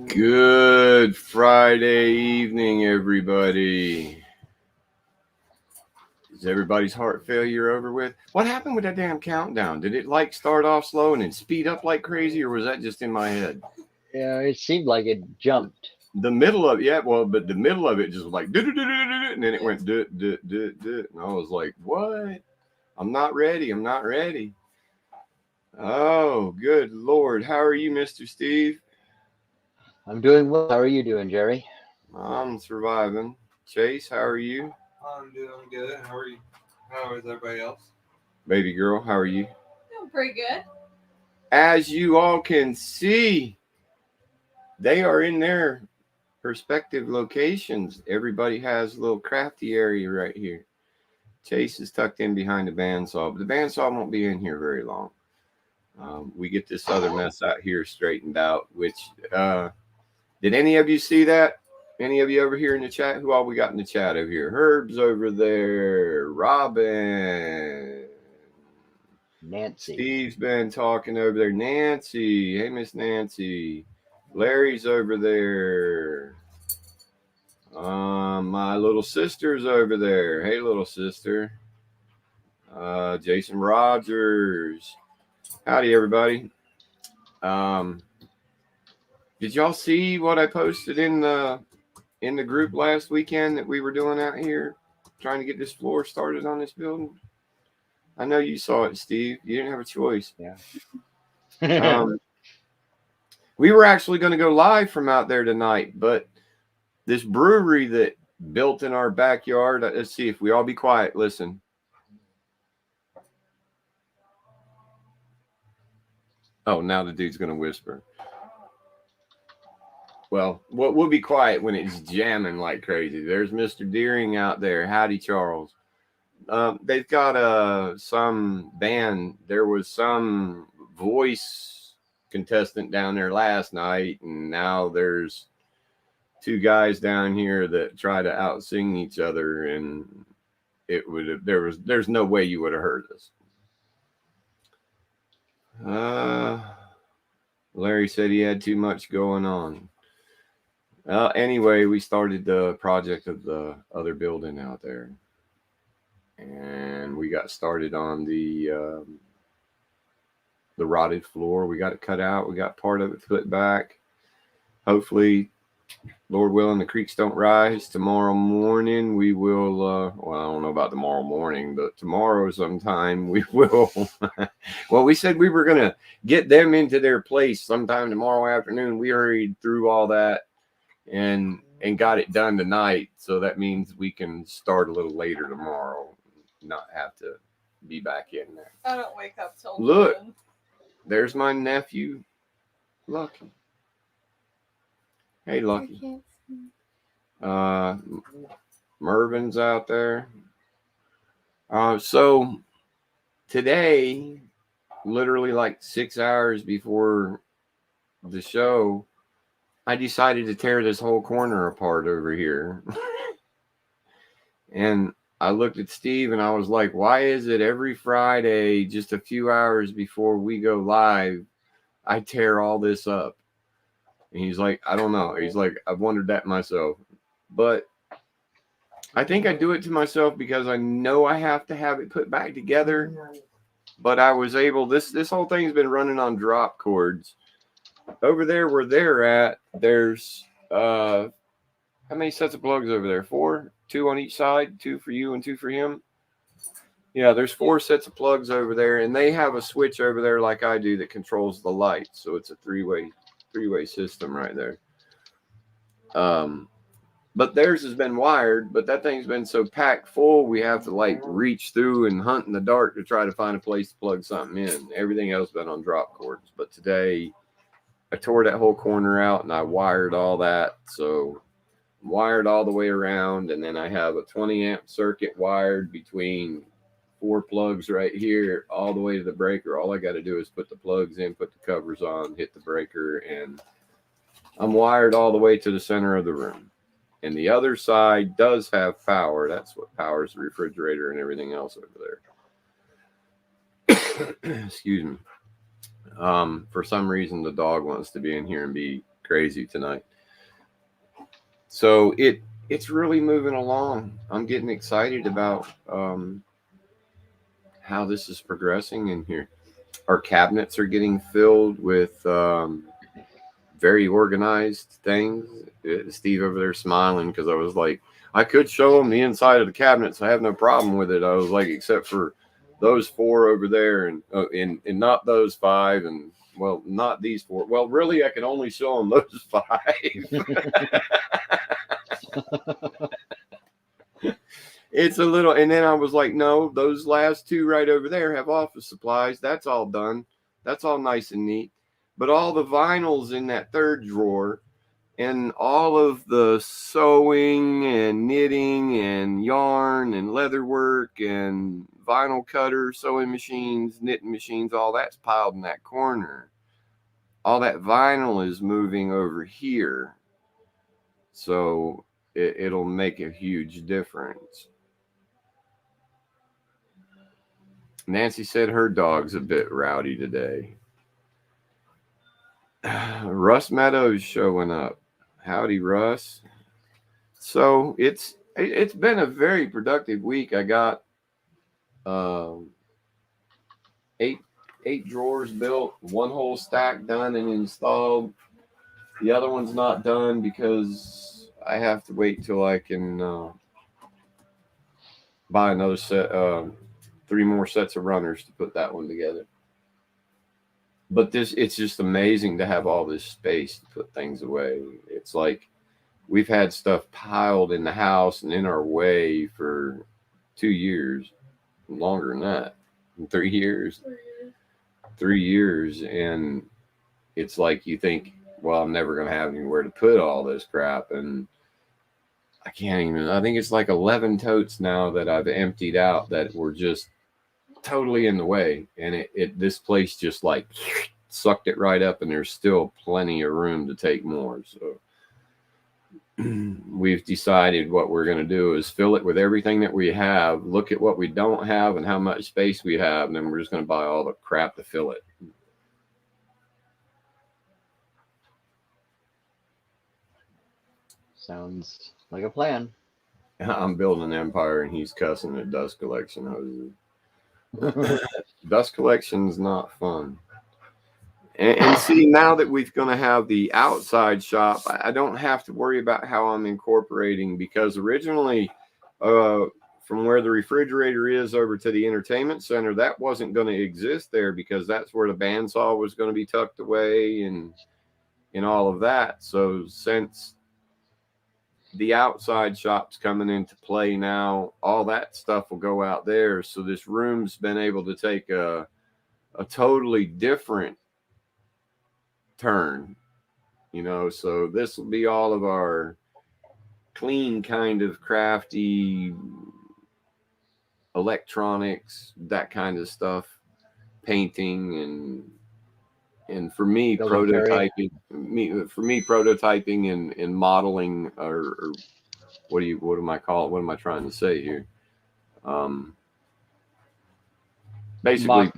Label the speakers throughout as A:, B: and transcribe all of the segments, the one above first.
A: Good Friday evening, everybody. Is everybody's heart failure over with? What happened with that damn countdown? Did it like start off slow and then speed up like crazy, or was that just in my head?
B: Yeah, it seemed like it jumped.
A: The middle of but the middle of it just was like and then it went and I was like, what? I'm not ready. I'm not ready. Oh, good Lord. How are you, Mr. Steve?
B: I'm doing well. How are you doing, Jerry?
A: I'm surviving. Chase, how are you?
C: I'm doing good. How are you? How is everybody else?
A: Baby girl, how are you?
D: Doing pretty good.
A: As you all can see, they are in their respective locations. Everybody has a little crafty area right here. Chase is tucked in behind the bandsaw, but the bandsaw won't be in here very long. We get this other mess out here straightened out, which, did any of you see that? Any of you over here in the chat? Who all we got in the chat over here? Herb's over there. Robin.
B: Nancy.
A: Steve's been talking over there. Nancy. Hey, Miss Nancy. Larry's over there. My little sister's over there. Hey, little sister. Jason Rogers. Howdy, everybody. Did y'all see what I posted in the group last weekend that we were doing out here, trying to get this floor started on this building? I know you saw it, Steve. You didn't have a choice.
B: Yeah.
A: We were actually going to go live from out there tonight, but this brewery that built in our backyard, let's see if we all be quiet. Listen. Oh, now the dude's going to whisper. Well, we'll be quiet when it's jamming like crazy. There's Mr. Deering out there. Howdy, Charles. They've got some band. There was some voice contestant down there last night, and now there's two guys down here that try to out sing each other, and there's no way you would have heard this. Larry said he had too much going on. Anyway, we started the project of the other building out there, and we got started on the rotted floor. We got it cut out. We got part of it put back. Hopefully, Lord willing, the creeks don't rise. Tomorrow morning, we will, well, I don't know about tomorrow morning, but tomorrow sometime we will. Well, we said we were going to get them into their place sometime tomorrow afternoon. We hurried through all that and got it done tonight. So that means we can start a little later tomorrow, not have to be back in there.
D: I don't wake up till
A: Look,
D: 11.
A: There's my nephew, Lucky. Hey, Lucky. Mervin's out there. So today, literally like 6 hours before the show, I decided to tear this whole corner apart over here. And I looked at Steve and I was like, why is it every Friday, just a few hours before we go live, I tear all this up? And he's like, I don't know. He's like, I've wondered that myself. But I think I do it to myself because I know I have to have it put back together. But I was able, this whole thing's been running on drop cords. Over there where they're at, there's how many sets of plugs over there? 4? 2 on each side, 2 for you and 2 for him. Yeah, there's 4 sets of plugs over there, and they have a switch over there like I do that controls the light. So it's a three-way system right there. But theirs has been wired, but that thing's been so packed full, we have to like reach through and hunt in the dark to try to find a place to plug something in. Everything else been on drop cords. But today I tore that whole corner out and I wired all that. So wired all the way around, and then I have a 20 amp circuit wired between 4 plugs right here all the way to the breaker. All I got to do is put the plugs in, put the covers on, hit the breaker, and I'm wired all the way to the center of the room. And the other side does have power. That's what powers the refrigerator and everything else over there. Excuse me. For some reason, the dog wants to be in here and be crazy tonight. So it's really moving along. I'm getting excited about how this is progressing in here. Our cabinets are getting filled with very organized things. Steve over there smiling because I was like, I could show him the inside of the cabinets. I have no problem with it. I was like, except for those 4 over there, and not those 5, and well, not these 4. Well, really, I can only show them those 5. It's a little, and then I was like, no, those last 2 right over there have office supplies. That's all done. That's all nice and neat. But all the vinyls in that 3rd drawer, and all of the sewing and knitting and yarn and leather work and vinyl cutter, sewing machines, knitting machines, all that's piled in that corner. All that vinyl is moving over here. So it'll make a huge difference. Nancy said her dog's a bit rowdy today. Russ Meadows showing up. Howdy, Russ. So it's been a very productive week. I got 8 drawers built, 1 whole stack done and installed. The other one's not done because I have to wait till I can buy another set, 3 more sets of runners to put that one together. But it's just amazing to have all this space to put things away. It's like we've had stuff piled in the house and in our way for 2 years, longer than that, 3 years. 3 years, and it's like you think, well, I'm never going to have anywhere to put all this crap, and I can't even. I think it's like 11 totes now that I've emptied out that were just totally in the way, and this place just like sucked it right up, and there's still plenty of room to take more. So we've decided what we're going to do is fill it with everything that we have, look at what we don't have and how much space we have, and then we're just going to buy all the crap to fill it.
B: Sounds like a plan.
A: I'm building an empire, and he's cussing at dust collection hoses. Dust collection's not fun. And see, now that we're going to have the outside shop, I don't have to worry about how I'm incorporating, because originally from where the refrigerator is over to the entertainment center, that wasn't going to exist there because that's where the bandsaw was going to be tucked away and all of that. So since the outside shop's coming into play now, all that stuff will go out there. So this room's been able to take a totally different turn, so this will be all of our clean kind of crafty electronics, that kind of stuff, painting, and for me prototyping and modeling, or what am I trying to say here? Basically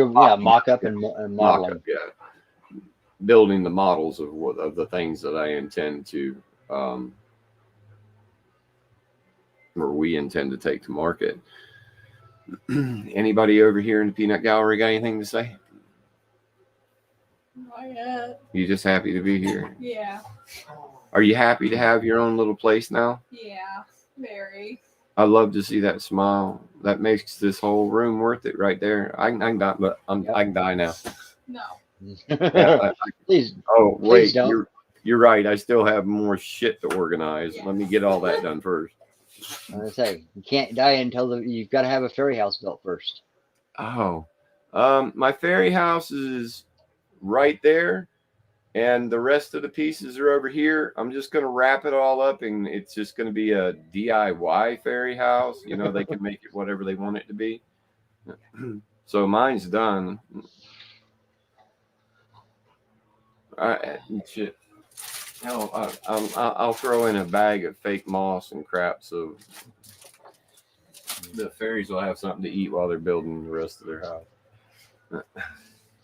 B: mock up and modeling.
A: Mock-up, yeah. Building the models of the things that I intend to, or we intend to take to market. Anybody over here in the peanut gallery got anything to say?
D: Not yet.
A: You just happy to be here?
D: Yeah.
A: Are you happy to have your own little place now?
D: Yeah. Very.
A: I love to see that smile. That makes this whole room worth it right there. I can die, but I can die now.
D: No.
B: Please.
A: Oh wait,
B: please don't.
A: you're right. I still have more shit to organize.
D: Yeah.
A: Let me get all that done first.
B: I was gonna say, you can't die until you've got to have a fairy house built first.
A: Oh, my fairy house is right there, and the rest of the pieces are over here. I'm just gonna wrap it all up, and it's just gonna be a DIY fairy house. They can make it whatever they want it to be. So mine's done. Shit. Hell, I'll throw in a bag of fake moss and crap, so the fairies will have something to eat while they're building the rest of their house.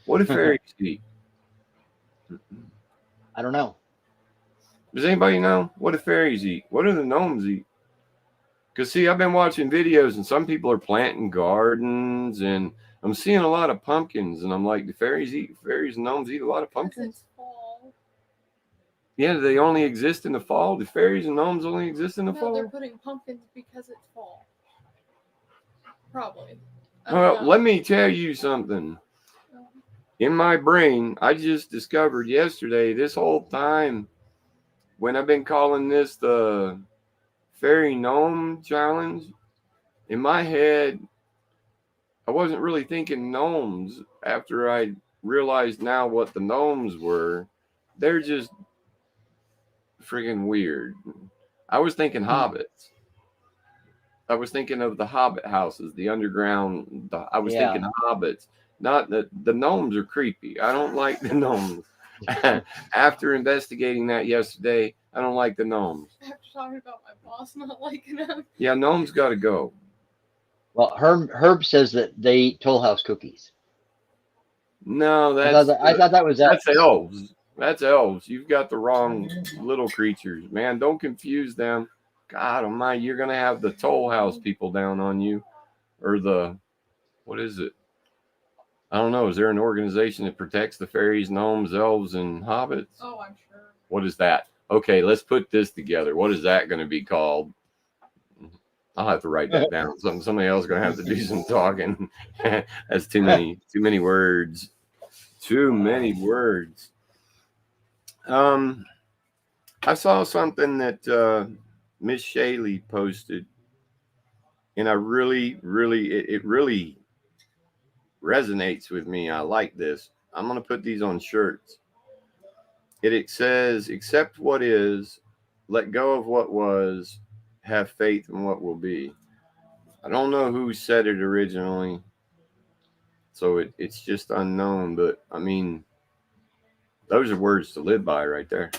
A: What do fairies eat?
B: I don't know.
A: Does anybody know? What do fairies eat? What do the gnomes eat? Because, see, I've been watching videos and some people are planting gardens and I'm seeing a lot of pumpkins. And I'm like, do fairies and gnomes eat a lot of
D: Because
A: pumpkins?
D: it's fall.
A: Yeah, do they only exist in the fall? Do fairies and gnomes only exist in the
D: No,
A: fall?
D: they're putting pumpkins because it's fall. Probably. I don't
A: Well,
D: know.
A: let me tell you something. In my brain, I just discovered yesterday, this whole time, when I've been calling this the Fairy Gnome Challenge, in my head, I wasn't really thinking gnomes after I realized now what the gnomes were. They're just friggin' weird. I was thinking hobbits. I was thinking of the hobbit houses, the underground. I was
B: Yeah.
A: thinking hobbits. Not the gnomes are creepy. I don't like the gnomes. After investigating that yesterday, I don't like the gnomes.
D: After talking about my boss not liking them.
A: Yeah, gnomes got to go.
B: Well, Herb says that they eat Toll House cookies.
A: No,
B: I thought that was
A: that's elves. That's elves. You've got the wrong little creatures, man. Don't confuse them. God almighty, you're gonna have the Toll House people down on you, or what is it? I don't know. Is there an organization that protects the fairies, gnomes, elves, and hobbits?
D: Oh, I'm sure.
A: What is that? Okay, let's put this together. What is that going to be called? I'll have to write that down. Somebody else is going to have to do some talking. That's too many words. Too many words. I saw something that Miss Shaley posted, and I really, it really resonates with me. I like this. I'm going to put these on shirts. It says, accept what is, let go of what was, have faith in what will be. I don't know who said it originally, so it's just unknown, but I mean, those are words to live by right there.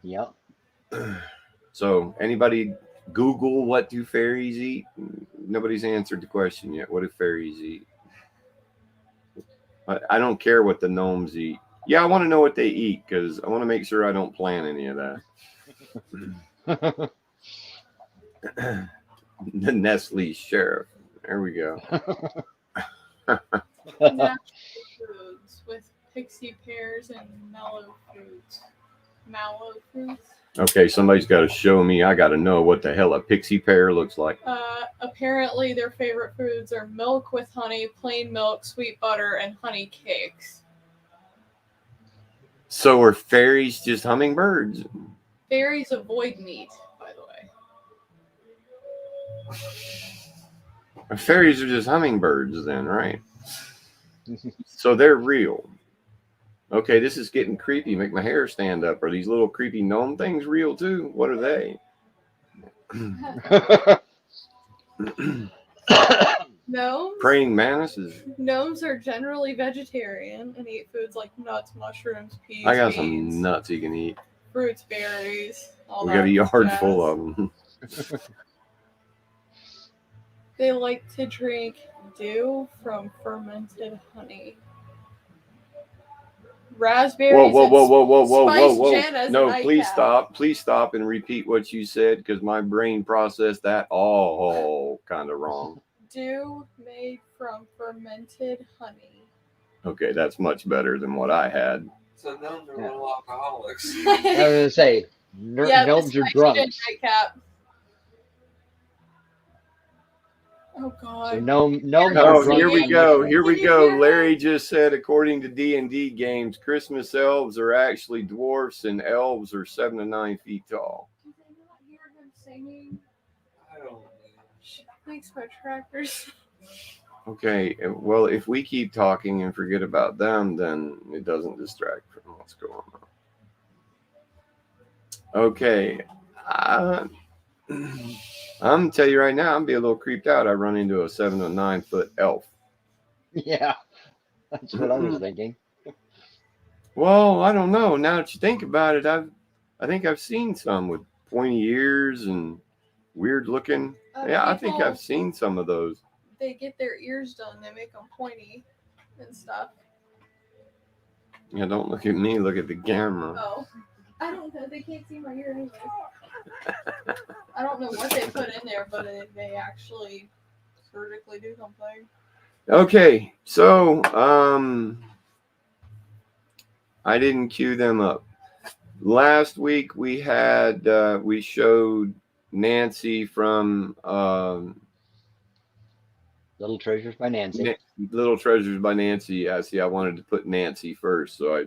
B: Yep.
A: So anybody Google what do fairies eat? Nobody's answered the question yet. What do fairies eat? I don't care what the gnomes eat. Yeah, I want to know what they eat because I want to make sure I don't plan any of that. The Nestle sheriff. There we go.
D: Natural foods with pixie pears and mallow fruits. Mallow fruits.
A: Okay, somebody's got to show me. I got to know what the hell a pixie pear looks like.
D: Apparently, their favorite foods are milk with honey, plain milk, sweet butter, and honey cakes.
A: So are fairies just hummingbirds?
D: Fairies avoid meat, by the way.
A: Fairies are just hummingbirds then, right? So they're real. Okay, this is getting creepy. Make my hair stand up. Are these little creepy gnome things real too? What are they?
D: Gnomes?
A: Praying mantises.
D: Gnomes are generally vegetarian and eat foods like nuts, mushrooms, peas,
A: I got
D: beans,
A: some nuts you can eat.
D: fruits, berries. All
A: We
D: that
A: got a yard
D: jazz.
A: full of them.
D: They like to drink dew from fermented honey. Raspberries.
A: Whoa.
D: Jana's
A: No,
D: nightcap.
A: please stop and repeat what you said because my brain processed that all kind of wrong.
D: Dew made from fermented honey.
A: Okay, that's much better than what I had.
C: So gnomes are little alcoholics.
B: I was gonna say gnomes are drunks.
D: Nightcap. Oh God.
B: So gnomes
A: Oh,
B: are drunks.
A: here we go. Here we
D: Can you
A: go.
D: hear
A: Larry just said, according to D&D games, Christmas elves are actually dwarfs and elves are 7 to 9 feet tall.
D: Did they not hear him singing?
C: I don't know.
D: Thanks, my trackers.
A: Okay, well, if we keep talking and forget about them, then it doesn't distract from what's going on. Okay. I'm gonna tell you right now, I'm be a little creeped out. I run into a 7 to 9 foot elf.
B: Yeah, that's what I was thinking.
A: Well, I don't know. Now that you think about it, I think I've seen some with pointy ears and weird looking. Yeah, I think
D: People,
A: I've seen some of those.
D: They get their ears done. They make them pointy and stuff.
A: Yeah, don't look at me. Look at the camera.
D: Oh, I don't know. They can't see my ear anyway. I don't know what they put in there, but they actually surgically do something.
A: Okay, so I didn't cue them up. Last week we had we showed Nancy from
B: Little Treasures by Nancy.
A: Little Treasures by Nancy. I wanted to put Nancy first, so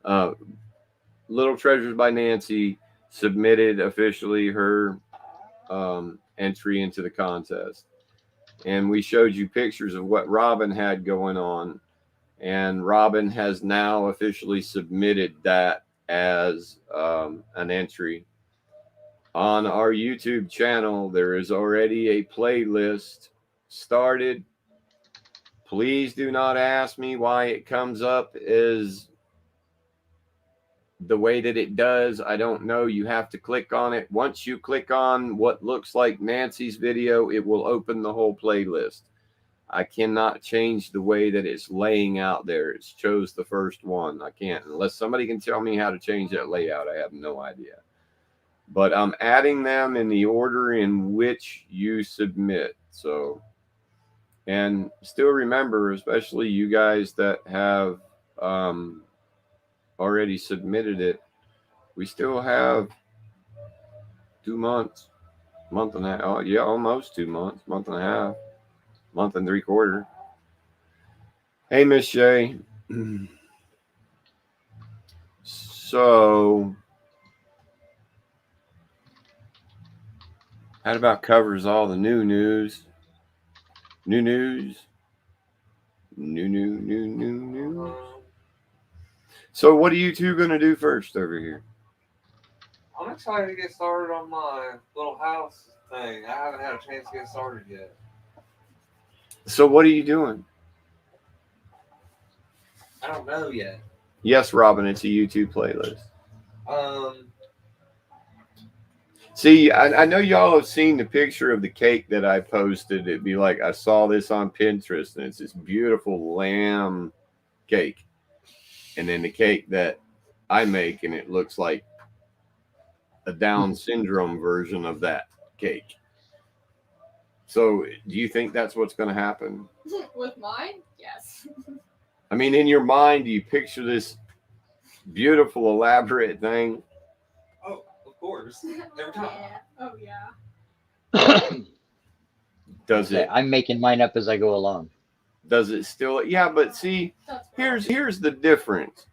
A: I Little Treasures by Nancy submitted officially her entry into the contest, and we showed you pictures of what Robin had going on, and Robin has now officially submitted that as an entry on our YouTube channel. There is already a playlist started. Please do not ask me why it comes up as the way that it does. I don't know. You have to click on it. Once you click on what looks like Nancy's video, it will open the whole playlist. I cannot change the way that it's laying out there. It's chose the first one. I can't, unless somebody can tell me how to change that layout. I have no idea. But I'm adding them in the order in which you submit. So, and still remember, especially you guys that have already submitted it, we still have 2 months, month and a half. Oh, yeah, almost 2 months, month and a half, month and 3/4. Hey, Miss Shay. So, that about covers all the new news. New news. New. So, what are you two going to do first over here?
C: I'm excited to get started on my little house thing. I haven't had a chance to get started yet.
A: So, what are you doing?
C: I don't know yet.
A: Yes, Robin, it's a YouTube playlist.
C: Um,
A: See, I know y'all have seen the picture of the cake that I posted. It'd be like, I saw this on Pinterest, and it's this beautiful lamb cake. And then the cake that I make, and it looks like a Down syndrome version of that cake. So, do you think that's what's going to happen?
D: With mine, yes.
A: I mean, in your mind, do you picture this beautiful, elaborate thing?
C: oh, of course. Every time.
D: Yeah. Oh yeah.
A: Does it?
B: I'm making mine up as I go along.
A: Does it still? Yeah, but see,
D: That's
A: here's the difference,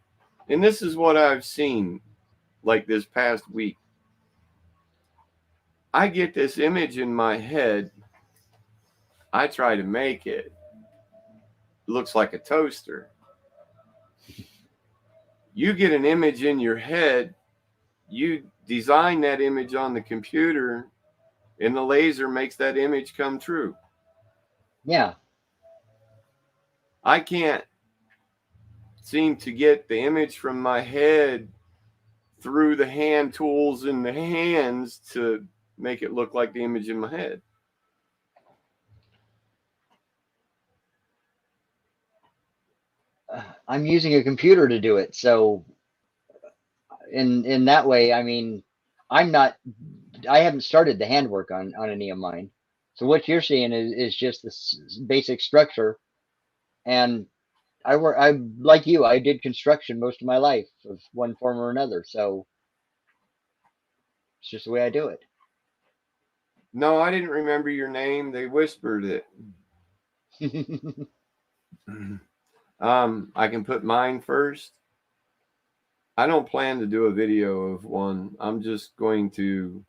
A: and this is what I've seen, like this past week. I get this image in my head. I try to make it. Looks like a toaster. You get an image in your head, you design that image on the computer, and the laser makes that image come true.
B: Yeah.
A: I can't seem to get the image from my head through the hand tools in the hands to make it look like the image in my head.
B: I'm using a computer to do it. So in that way, I mean, I haven't started the handwork on any of mine. So what you're seeing is just this basic structure. And I like you, I did construction most of my life of one form or another. So it's just the way I do it.
A: No, I didn't remember your name. They whispered it. I can put mine first. I don't plan to do a video of one. I'm just going to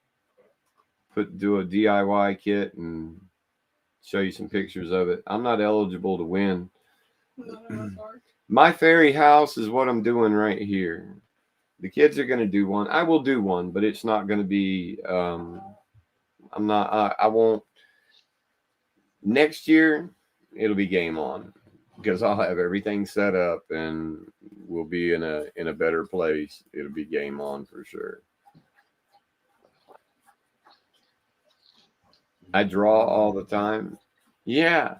A: do a DIY kit and show you some pictures of it. I'm not eligible to win. My fairy house is what I'm doing right here. The kids are going to do one. I will do one, but it's not going to be, I won't. Next year, it'll be game on because I'll have everything set up and we'll be in a better place. It'll be game on for sure. I draw all the time. Yeah.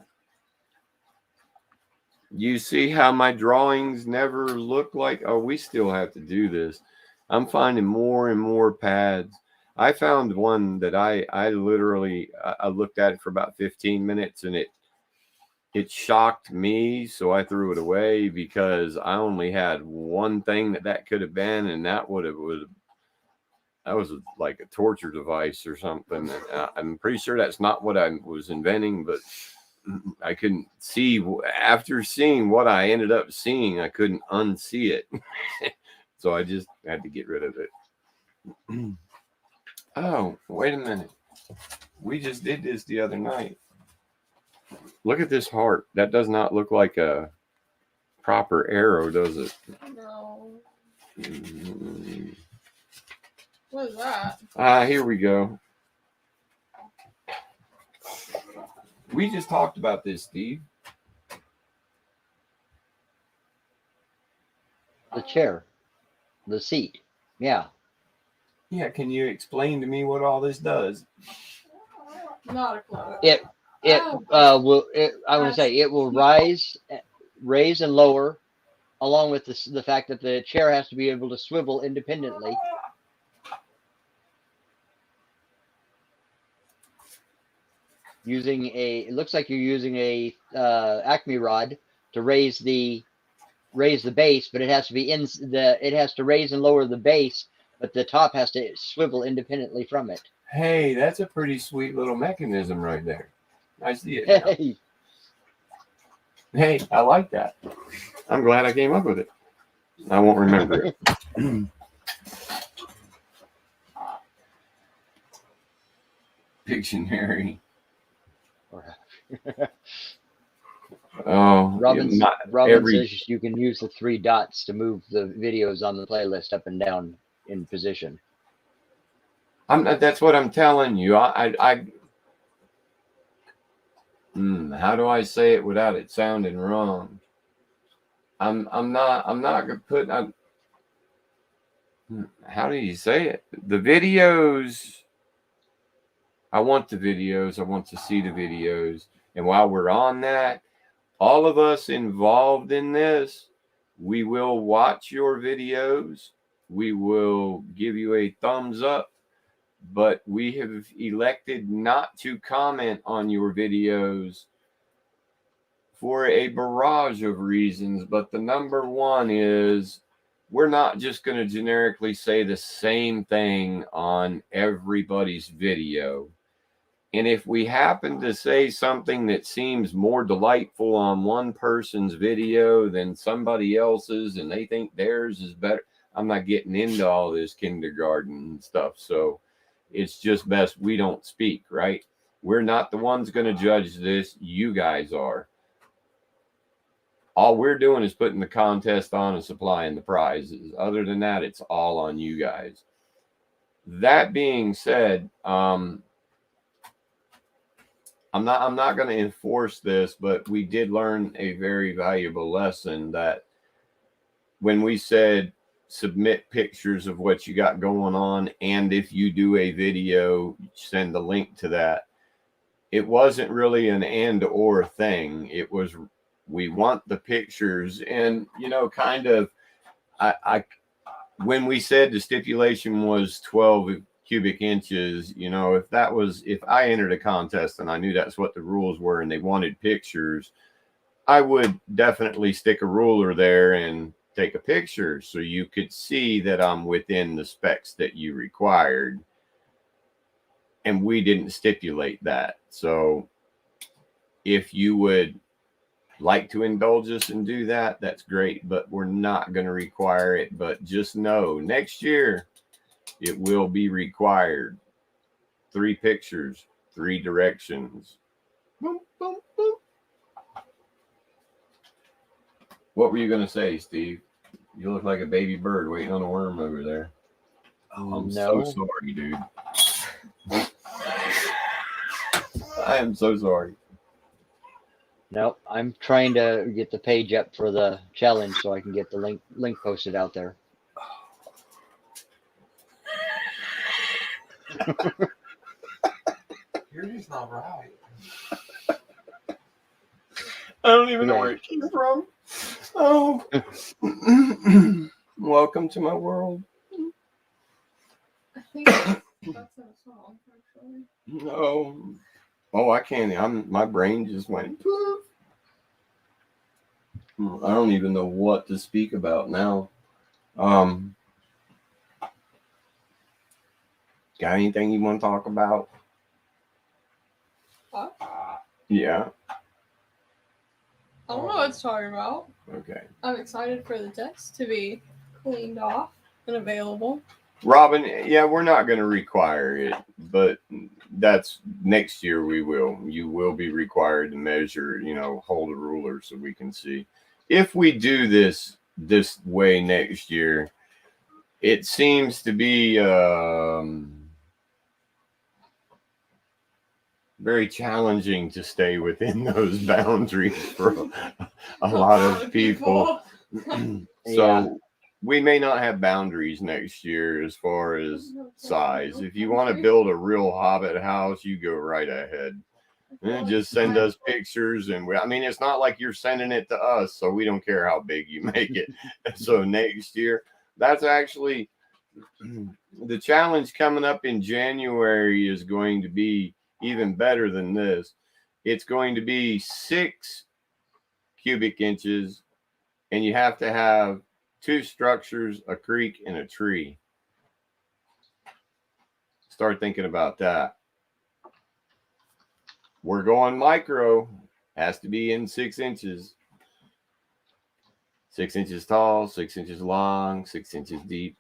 A: You see how my drawings never look like? Oh, we still have to do this. I'm finding more and more pads. I found one that I literally I looked at it for about 15 minutes and it shocked me, so I threw it away because I only had one thing that could have been, and that was like a torture device or something. I'm pretty sure that's not what I was inventing, but I couldn't see after seeing what I ended up seeing. I couldn't unsee it, so I just had to get rid of it. Oh, wait a minute! We just did this the other night. Look at this heart. That does not look like a proper arrow, does it?
D: No.
A: Mm.
D: What is that?
A: Here we go. We just talked about this, Steve.
B: The chair, the seat. Yeah.
A: Yeah, can you explain to me what all this does?
D: Not a clue.
B: I want to say it will raise and lower, along with the fact that the chair has to be able to swivel independently. It looks like you're using a Acme rod to raise the base, but it has to be it has to raise and lower the base, but the top has to swivel independently from it.
A: Hey, that's a pretty sweet little mechanism right there. I see it now. Hey, I like that. I'm glad I came up with it. I won't remember it. Pictionary. Oh,
B: Robin says you can use the 3 dots to move the videos on the playlist up and down in position.
A: That's what I'm telling you. How do I say it without it sounding wrong? I'm not gonna put. How do you say it? The videos. I want the videos. I want to see the videos. And while we're on that, all of us involved in this, we will watch your videos. We will give you a thumbs up, but we have elected not to comment on your videos for a barrage of reasons. But the number one is we're not just going to generically say the same thing on everybody's video. And if we happen to say something that seems more delightful on one person's video than somebody else's and they think theirs is better, I'm not getting into all this kindergarten stuff. So it's just best we don't speak, right? We're not the ones going to judge this. You guys are. All we're doing is putting the contest on and supplying the prizes. Other than that, it's all on you guys. That being said, I'm not going to enforce this, but we did learn a very valuable lesson that when we said submit pictures of what you got going on, and if you do a video, send the link to that. It wasn't really an and or thing. It was we want the pictures, and kind of I when we said the stipulation was 12 cubic inches, if I entered a contest and I knew that's what the rules were and they wanted pictures, I would definitely stick a ruler there and take a picture so you could see that I'm within the specs that you required. And we didn't stipulate that. So if you would like to indulge us and do that, that's great, but we're not going to require it. But just know next year it will be required. 3 pictures, 3 directions. Boom, boom, boom. What were you going to say, Steve? You look like a baby bird waiting on a worm over there. Oh, I'm so sorry, dude. I am so sorry.
B: Nope, I'm trying to get the page up for the challenge so I can get the link posted out there.
C: You're just not right.
A: I don't even know
B: Okay.
A: where it came from. Oh, welcome to my world.
D: I think that's a song, actually.
A: No, oh, I can't. My brain just went. Poof. I don't even know what to speak about now. Got anything you want to talk about?
D: What?
A: Yeah.
D: I don't know what it's talking about.
A: Okay.
D: I'm excited for the desk to be cleaned off and available.
A: Robin, yeah, we're not going to require it, but that's next year we will. You will be required to measure, hold a ruler so we can see. If we do this way next year, it seems to be very challenging to stay within those boundaries for a lot of people. So we may not have boundaries next year as far as size. If you want to build a real Hobbit house, you go right ahead. And just send us pictures, and it's not like you're sending it to us, so we don't care how big you make it. So next year, that's actually the challenge coming up in January is going to be even better than this. It's going to be 6 cubic inches, and you have to have 2 structures, a creek, and a tree. Start thinking about that. We're going micro. Has to be in 6 inches. 6 inches tall, 6 inches long, 6 inches deep.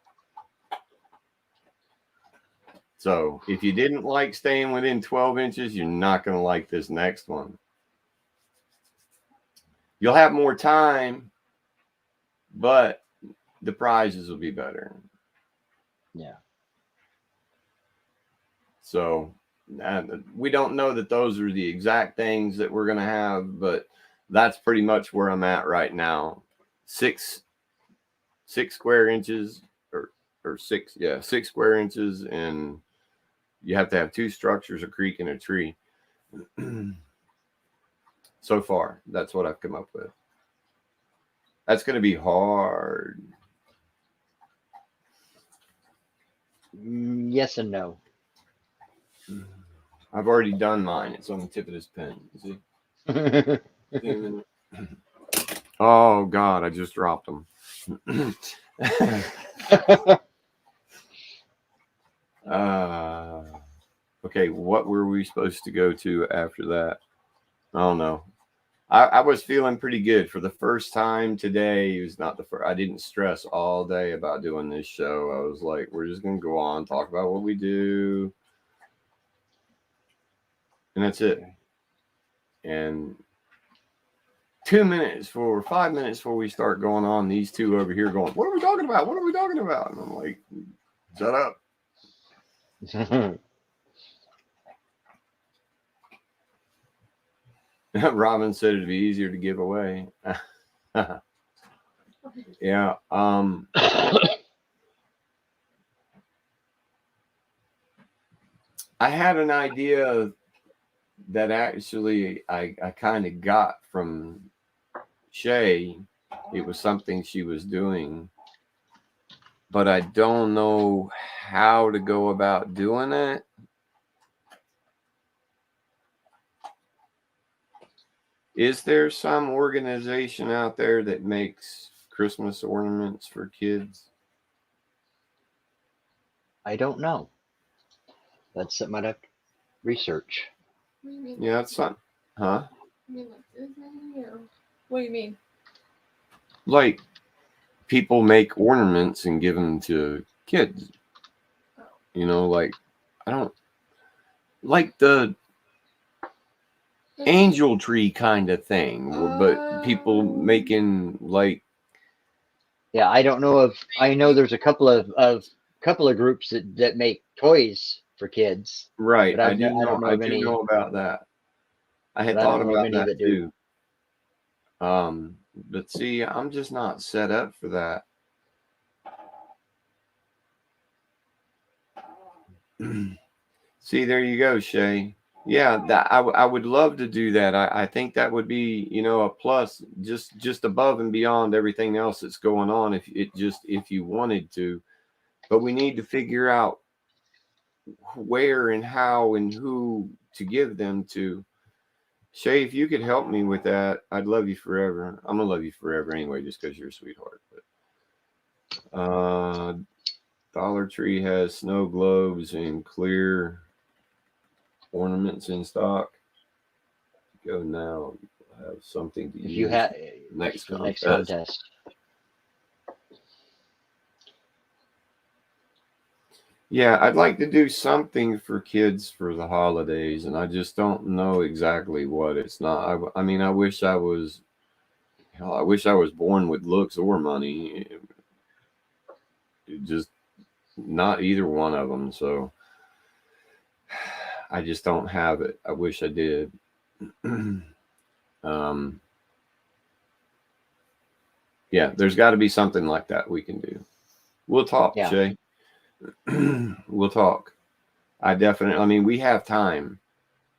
A: So if you didn't like staying within 12 inches, you're not going to like this next one. You'll have more time, but the prizes will be better.
B: Yeah.
A: So we don't know that those are the exact things that we're going to have, but that's pretty much where I'm at right now. 6 square inches or 6 square inches, and you have to have 2 structures, a creek, and a tree. So far, that's what I've come up with. That's going to be hard.
B: Yes and no.
A: I've already done mine. It's on the tip of this pen. See? Oh, God, I just dropped them. Okay, what were we supposed to go to after that? I don't know. I was feeling pretty good for the first time today. It was not the first. I didn't stress all day about doing this show. I was like, we're just going to go on, talk about what we do. And that's it. And 5 minutes before we start going on, these two over here going, what are we talking about? What are we talking about? And I'm like, shut up. Robin said it'd be easier to give away. Yeah. I had an idea that actually I kind of got from Shay. It was something she was doing, but I don't know how to go about doing it. Is there some organization out there that makes Christmas ornaments for kids?
B: I don't know. That's something I'd have to research.
A: Yeah, that's something. Huh?
D: You mean like Disney, or what do you mean?
A: Like people make ornaments and give them to kids. Like I don't like the angel tree kind of thing, but people making like.
B: Yeah, I don't know if I know there's a couple of groups that make toys for kids.
A: Right.
B: But
A: I do know about that. I had thought about that too. But see, I'm just not set up for that. See, there you go, Shay. Yeah, I would love to do that. I think that would be, a plus, just above and beyond everything else that's going on, if you wanted to. But we need to figure out where and how and who to give them to. Shay, if you could help me with that, I'd love you forever. I'm gonna love you forever anyway, just because you're a sweetheart. But Dollar Tree has snow globes and clear ornaments in stock. Go now. Have something to
B: If
A: use
B: you have
A: next
B: for the next
A: contest.
B: contest.
A: Yeah, I'd like to do something for kids for the holidays, and I just don't know exactly what. It's not. I mean, I wish I was. Hell, I wish I was born with looks or money. Just not either one of them. So I just don't have it. I wish I did. Yeah, there's got to be something like that we can do. We'll talk,
B: Yeah.
A: Shay. We'll talk. I mean, we have time.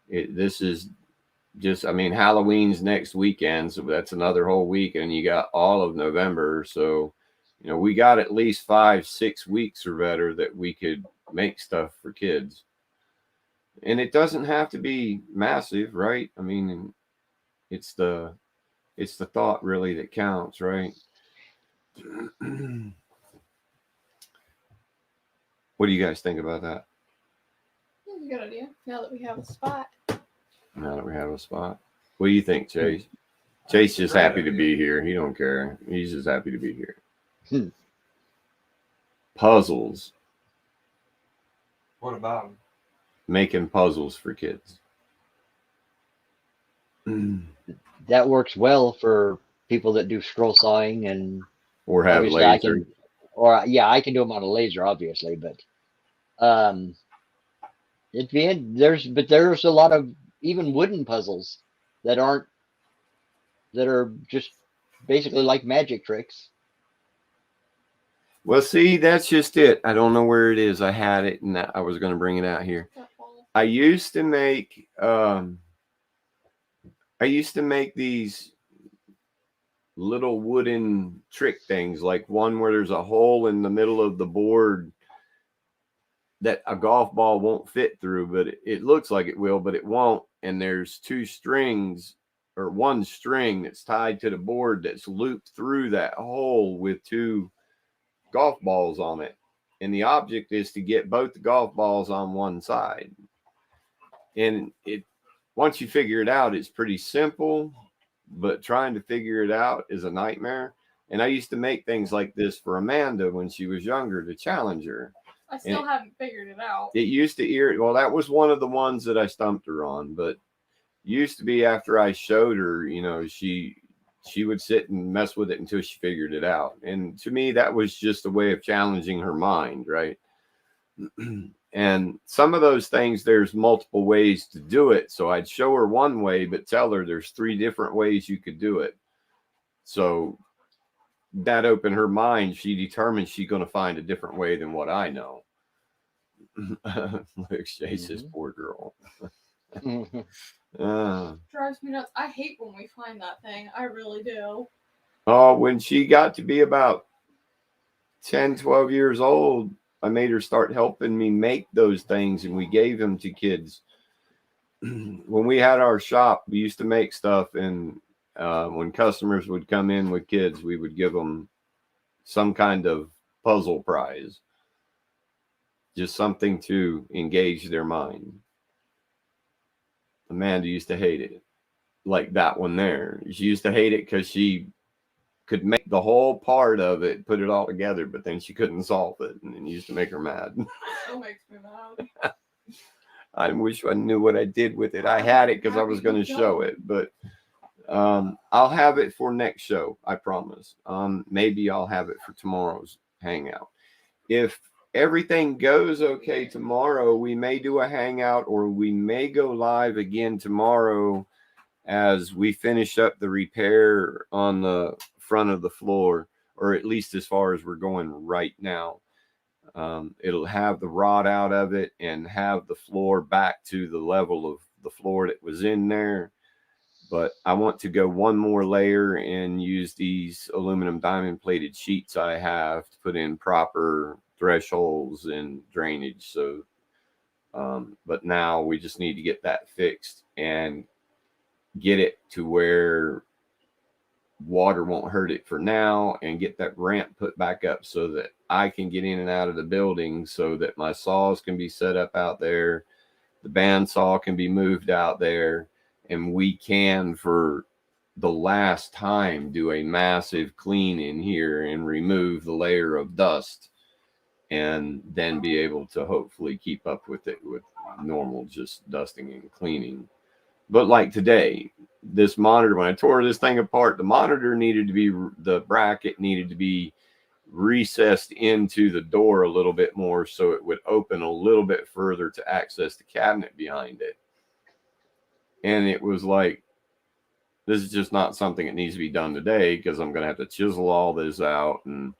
A: This is just, I mean, Halloween's next weekend, so that's another whole week, and you got all of November. So, we got at least 5-6 weeks or better that we could make stuff for kids. And it doesn't have to be massive, right? I mean, it's the thought really that counts, right? What do you guys think about that?
D: That's a good idea. Now that we have a spot.
A: Now that we have a spot. What do you think, Chase? Chase just happy to be here. He don't care. He's just happy to be here. Puzzles.
C: What about them?
A: Making puzzles for kids.
B: That works well for people that do scroll sawing and
A: Or have
B: obviously
A: laser.
B: I can do them on a laser, obviously, but there's a lot of even wooden puzzles that are just basically like magic tricks.
A: Well, see, that's just it. I don't know where it is. I had it, and I was going to bring it out here. I used to make these little wooden trick things, like one where there's a hole in the middle of the board that a golf ball won't fit through, but it looks like it will, but it won't. And there's 2 strings or 1 string that's tied to the board that's looped through that hole with 2 golf balls on it. And the object is to get both the golf balls on one side. And once you figure it out, it's pretty simple, but trying to figure it out is a nightmare. And I used to make things like this for Amanda when she was younger to challenge her.
D: I still haven't figured it out.
A: It used to well, that was one of the ones that I stumped her on, but used to be after I showed her, she would sit and mess with it until she figured it out. And to me, that was just a way of challenging her mind, right? And some of those things, there's multiple ways to do it. So I'd show her one way, but tell her there's 3 different ways you could do it. So that opened her mind. She determined she's going to find a different way than what I know. Look, Shay says, poor girl.
D: Drives me nuts. I hate when we find that thing. I really do.
A: Oh, when she got to be about 10, 12 years old, I made her start helping me make those things, and we gave them to kids. When we had our shop, we used to make stuff, and when customers would come in with kids, we would give them some kind of puzzle prize. Just something to engage their mind. Amanda used to hate it. Like that one there. She used to hate it because she could make the whole part of it, put it all together, but then she couldn't solve it, and it used to make her mad.
D: Still makes me mad.
A: I wish I knew what I did with it. I had it because I was going to show it, but I'll have it for next show, I promise. Maybe I'll have it for tomorrow's hangout. If everything goes okay tomorrow, we may do a hangout, or we may go live again tomorrow as we finish up the repair on the front of the floor, or at least as far as we're going right now. It'll have the rod out of it and have the floor back to the level of the floor that was in there. But I want to go one more layer and use these aluminum diamond plated sheets I have to put in proper thresholds and drainage. So, but now we just need to get that fixed and get it to where water won't hurt it for now, and get that ramp put back up so that I can get in and out of the building, so that my saws can be set up out there, the bandsaw can be moved out there, and we can, for the last time, do a massive clean in here and remove the layer of dust, and then be able to hopefully keep up with it with normal just dusting and cleaning. But like today, this monitor, when I tore this thing apart, the monitor needed to be, the bracket needed to be recessed into the door a little bit more so it would open a little bit further to access the cabinet behind it. And it was like, this is just not something that needs to be done today, because I'm going to have to chisel all this out. And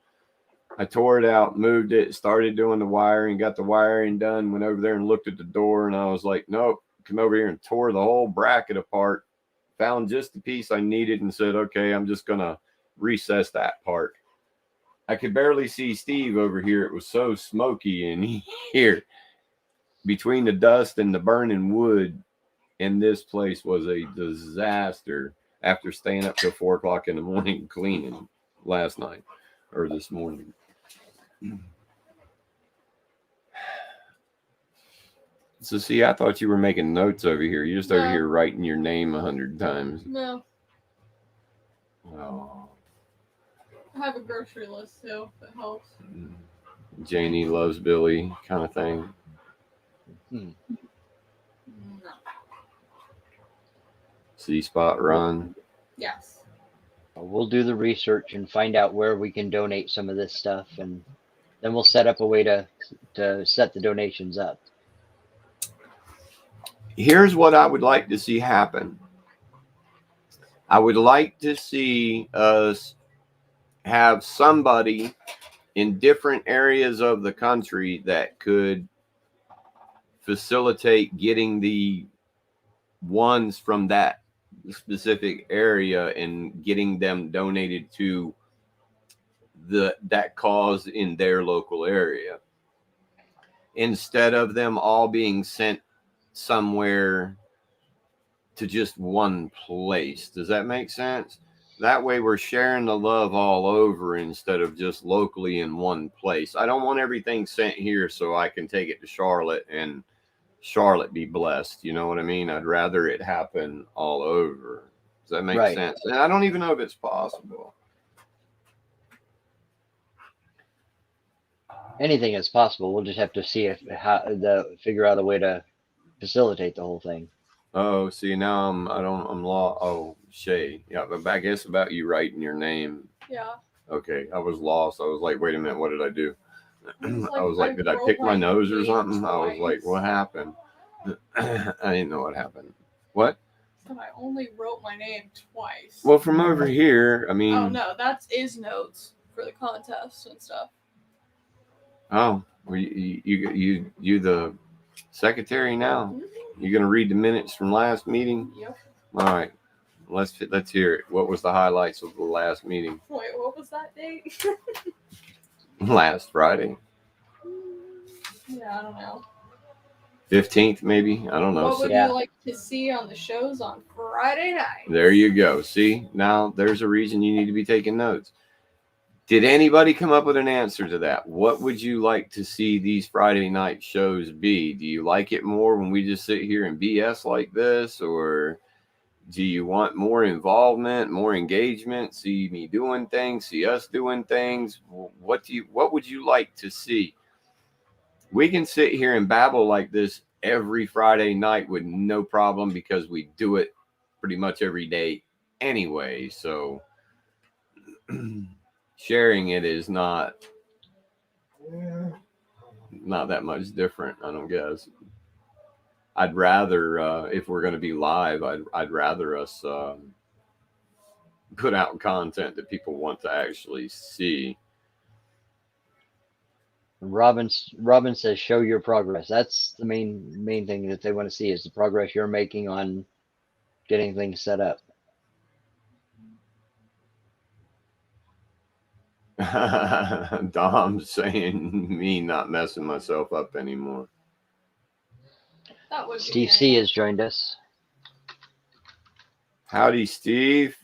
A: I tore it out, moved it, started doing the wiring, got the wiring done, went over there and looked at the door, and I was like, nope, come over here, and tore the whole bracket apart, found just the piece I needed, and said, okay, I'm just going to recess that part. I could barely see Steve over here. It was so smoky in here between the dust and the burning wood. And this place was a disaster after staying up till 4 o'clock in the morning cleaning last night or this morning. So see, I thought you were making notes over here. You're just over here writing your name 100 times.
D: No.
A: Oh.
D: I have a grocery list too, if it helps.
A: Janie loves Billy kind of thing.
D: No.
A: C-Spot run.
D: Yes.
B: We'll do the research and find out where we can donate some of this stuff, and then we'll set up a way to set the donations up.
A: Here's what I would like to see happen. I would like to see us have somebody in different areas of the country that could facilitate getting the ones from that specific area and getting them donated to that cause in their local area, instead of them all being sent somewhere to just one place. Does that make sense? That way we're sharing the love all over instead of just locally in one place. I don't want everything sent here so I can take it to Charlotte and Charlotte be blessed. You know what I mean? I'd rather it happen all over. Does that make sense? And I don't even know if it's possible.
B: Anything is possible. We'll just have to see figure out a way to facilitate the whole thing.
A: Oh, see, now I'm lost. Oh, Shay. Yeah, but I guess about you writing your name.
D: Yeah.
A: Okay, I was lost. I was like, wait a minute, what did I do? I was like, did I
D: wrote
A: pick my nose or
D: name
A: something? I was like,
D: twice.
A: what happened? I didn't know what happened. What?
D: But I only wrote my name twice.
A: Well, from over here, I mean.
D: Oh no, that's his notes for the contest and stuff.
A: Oh, well, you the secretary now? You're gonna read the minutes from last meeting?
D: Yep.
A: All right, let's hear it. What was the highlights of the last meeting?
D: Wait, what was that date?
A: Last Friday,
D: Yeah, I don't know.
A: 15th, maybe. I don't know.
D: What would
B: Yeah.
D: you like to see on the shows on Friday night?
A: There you go. See, now there's a reason you need to be taking notes. Did anybody come up with an answer to that? What would you like to see these Friday night shows be? Do you like it more when we just sit here and BS like this, or do you want more involvement, more engagement, see me doing things, see us doing things? What would you like to see? We can sit here and babble like this every Friday night with no problem, because we do it pretty much every day anyway. So sharing it is not that much different, I don't guess. I'd rather, if we're going to be live, I'd rather us put out content that people want to actually see.
B: Robin says, show your progress. That's the main thing that they want to see is the progress you're making on getting things set up.
A: Dom's saying me not messing myself up anymore.
D: That would be
B: Steve
D: nice.
B: C has joined us.
A: Howdy, Steve.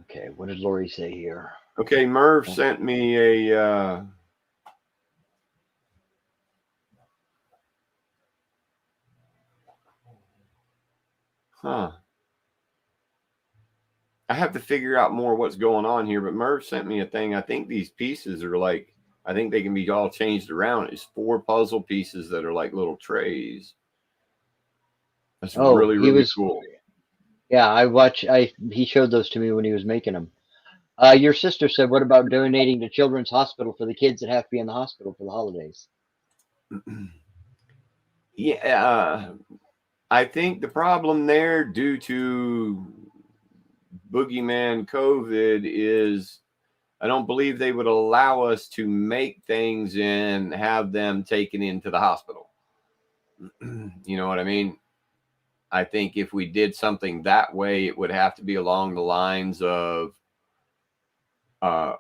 B: Okay, what did Lori say here?
A: Okay, Merv sent me a I have to figure out more what's going on here, but Merv sent me a thing. I think these pieces are like, I think they can be all changed around. It's 4 puzzle pieces that are like little trays. That's really cool.
B: Yeah, he showed those to me when he was making them. Your sister said, what about donating to Children's Hospital for the kids that have to be in the hospital for the holidays?
A: Yeah, I think the problem there due to boogeyman COVID is I don't believe they would allow us to make things and have them taken into the hospital. You know what I mean? I think if we did something that way, it would have to be along the lines of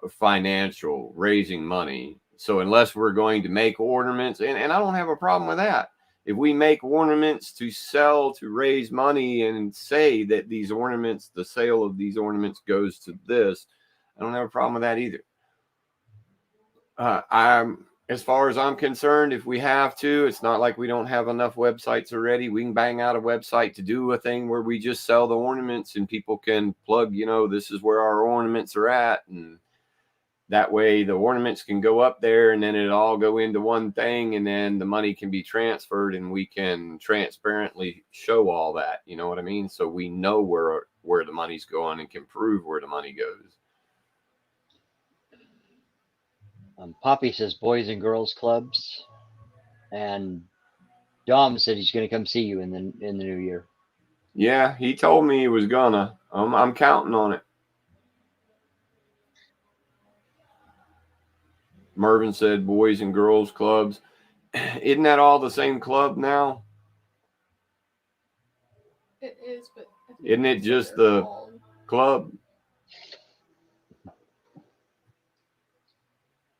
A: financial, raising money. So unless we're going to make ornaments, and I don't have a problem with that. If we make ornaments to sell to raise money and say that these ornaments, the sale of these ornaments goes to this, I don't have a problem with that either. As far as I'm concerned, if we have to, it's not like we don't have enough websites already. We can bang out a website to do a thing where we just sell the ornaments and people can plug, this is where our ornaments are at. And that way the ornaments can go up there and then it all go into one thing and then the money can be transferred and we can transparently show all that. You know what I mean? So we know where the money's going and can prove where the money goes.
B: Poppy says boys and girls clubs, and Dom said he's going to come see you in the new year.
A: Yeah, he told me he was gonna. I'm counting on it. Mervin said boys and girls clubs. Isn't that all the same club now?
D: It is, but
A: isn't it just the club?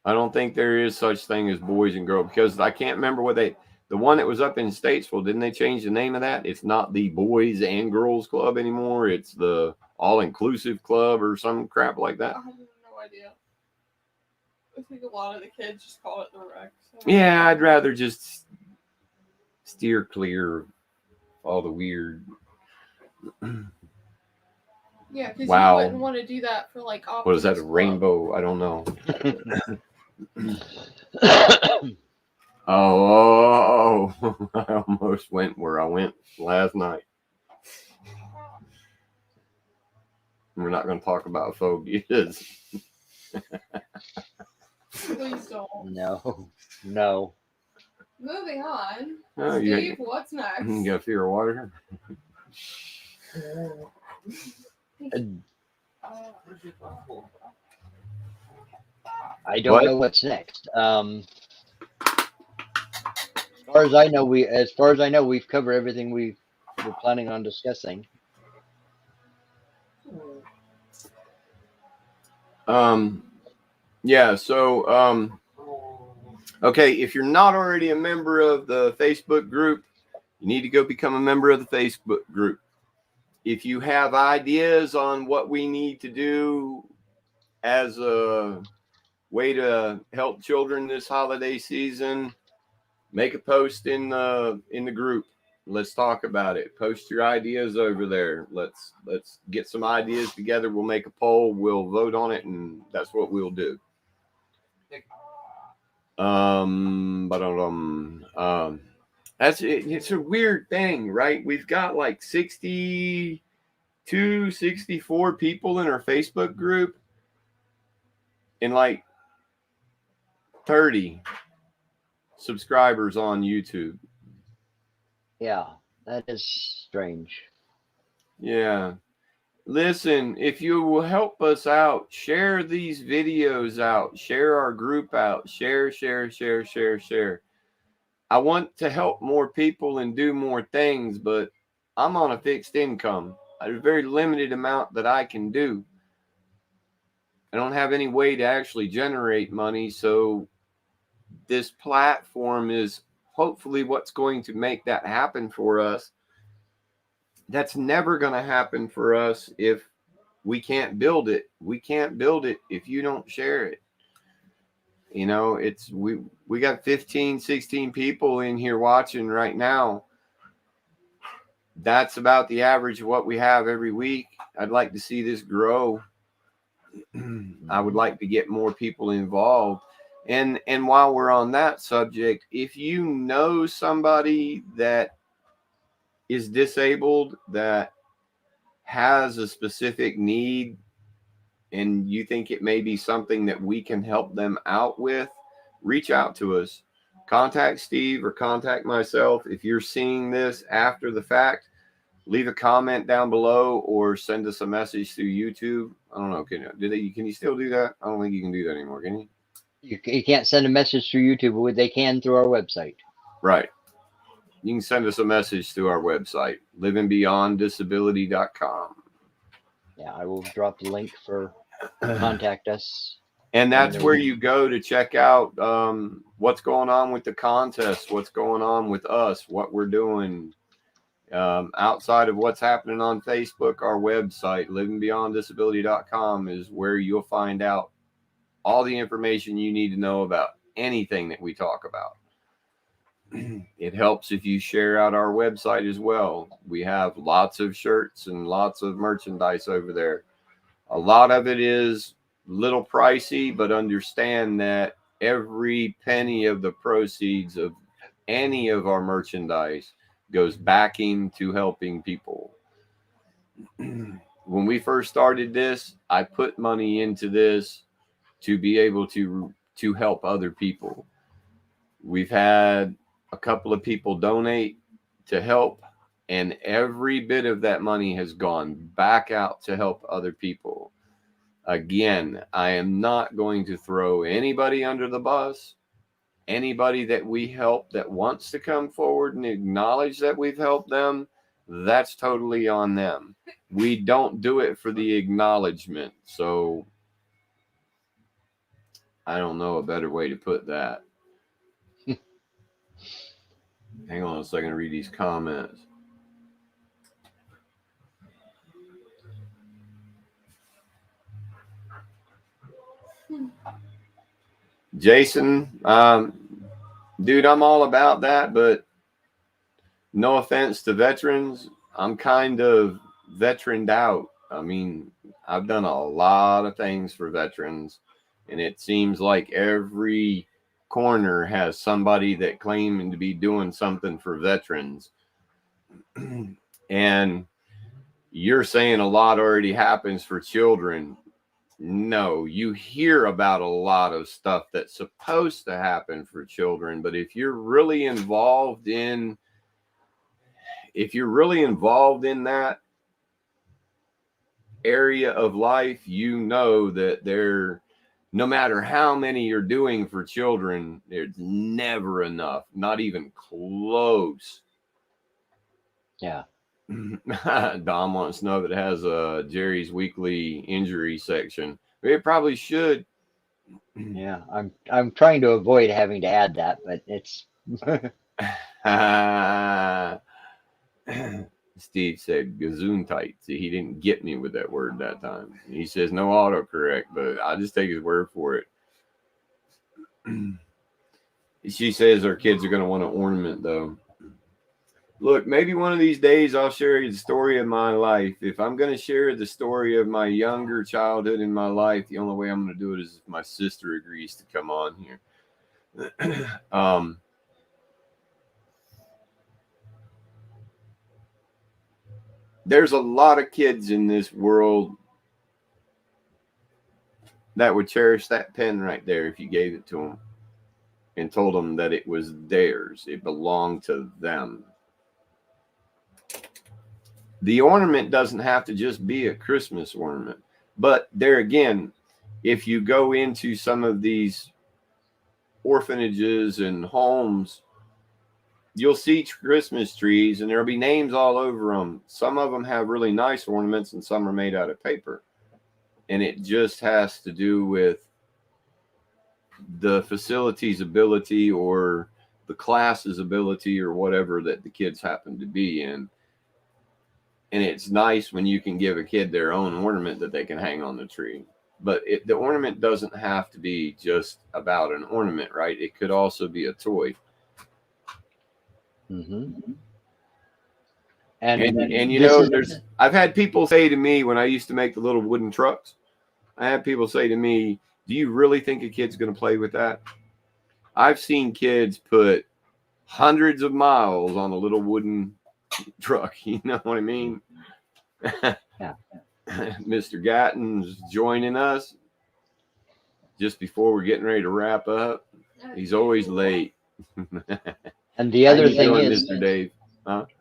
A: I don't think there is such thing as boys and girls because I can't remember the one that was up in Statesville, didn't they change the name of that? It's not the Boys and Girls Club anymore. It's the All-Inclusive Club or some crap like that.
D: I have no idea. I think a lot of the kids just call it the Rec. So.
A: Yeah, I'd rather just steer clear of all the weird.
D: Yeah, because you wouldn't want to do that for like
A: what is that, a rainbow? I don't know. Oh, I almost went where I went last night. We're not going to talk about phobias.
D: Please don't.
B: No.
D: Moving on.
A: Oh,
D: Steve, what's next?
A: You got fear of water?
B: I don't know what's next. As far as I know, we've covered everything we're planning on discussing.
A: Yeah. So, okay. If you're not already a member of the Facebook group, you need to go become a member of the Facebook group. If you have ideas on what we need to do as a way to help children this holiday season, make a post in the group. Let's talk about it. Post your ideas over there. Let's get some ideas together. We'll make a poll. We'll vote on it, and that's what we'll do. That's it. It's a weird thing, right? We've got like 64 people in our Facebook group and like 30 subscribers on YouTube.
B: Yeah, that is strange.
A: Yeah. listen, if you will help us out, share these videos out, share our group out, share. I want to help more people and do more things, but I'm on a fixed income. There's a very limited amount that I can do. I don't have any way to actually generate money, so this platform is hopefully what's going to make that happen for us. That's never going to happen for us if we can't build it. We can't build it if you don't share it. You know, it's we got 15, 16 people in here watching right now. That's about the average of what we have every week. I'd like to see this grow. I would like to get more people involved. And while we're on that subject, if you know somebody that is disabled, that has a specific need, and you think it may be something that we can help them out with, reach out to us. Contact Steve or contact myself. If you're seeing this after the fact, leave a comment down below or send us a message through YouTube. I don't know. Can you still do that? I don't think you can do that anymore, can you?
B: You can't send a message through YouTube, but they can through our website.
A: Right. You can send us a message through our website, livingbeyonddisability.com.
B: Yeah, I will drop the link for contact us.
A: And that's where you go to check out what's going on with the contest, what's going on with us, what we're doing. Outside of what's happening on Facebook, our website, livingbeyonddisability.com, is where you'll find out all the information you need to know about anything that we talk about. It helps if you share out our website as well. We have lots of shirts and lots of merchandise over there. A lot of it is a little pricey, but understand that every penny of the proceeds of any of our merchandise goes back into helping people. When we first started this, I put money into this to be able to help other people. We've had a couple of people donate to help, and every bit of that money has gone back out to help other people. Again, I am not going to throw anybody under the bus. Anybody that we help that wants to come forward and acknowledge that we've helped them, that's totally on them. We don't do it for the acknowledgement. So I don't know a better way to put that. Hang on a second to read these comments. Jason, dude, I'm all about that, but no offense to veterans, I'm kind of veteraned out. I mean, I've done a lot of things for veterans, and it seems like every corner has somebody that claiming to be doing something for veterans. And you're saying a lot already happens for children. No, you hear about a lot of stuff that's supposed to happen for children, but if you're really involved in that area of life, you know that no matter how many you're doing for children, there's never enough, not even close.
B: Yeah.
A: Dom wants to know if it has a Jerry's Weekly injury section. It probably should.
B: Yeah, I'm trying to avoid having to add that, but it's
A: Steve said Gesundheit. See, he didn't get me with that word that time. He says no autocorrect, but I'll just take his word for it. She says our kids are going to want an ornament, though. Look, maybe one of these days I'll share the story of my life. If I'm going to share the story of my younger childhood in my life, the only way I'm going to do it is if my sister agrees to come on here. There's a lot of kids in this world that would cherish that pen right there if you gave it to them and told them that it was theirs. It belonged to them. the ornament doesn't have to just be a Christmas ornament. But there again, if you go into some of these orphanages and homes, you'll see Christmas trees and there'll be names all over them. Some of them have really nice ornaments and some are made out of paper. And it just has to do with the facility's ability or the class's ability or whatever that the kids happen to be in. And it's nice when you can give a kid their own ornament that they can hang on the tree. But the ornament doesn't have to be just about an ornament, right? It could also be a toy.
B: Mm-hmm.
A: And you know, I've had people say to me when I used to make the little wooden trucks, I had people say to me, do you really think a kid's going to play with that? I've seen kids put hundreds of miles on a little wooden truck. You know what I mean?
B: Yeah.
A: Mr. Gatton's joining us just before we're getting ready to wrap up. He's always late.
B: And the other thing
A: doing,
B: is,
A: Mr. Dave?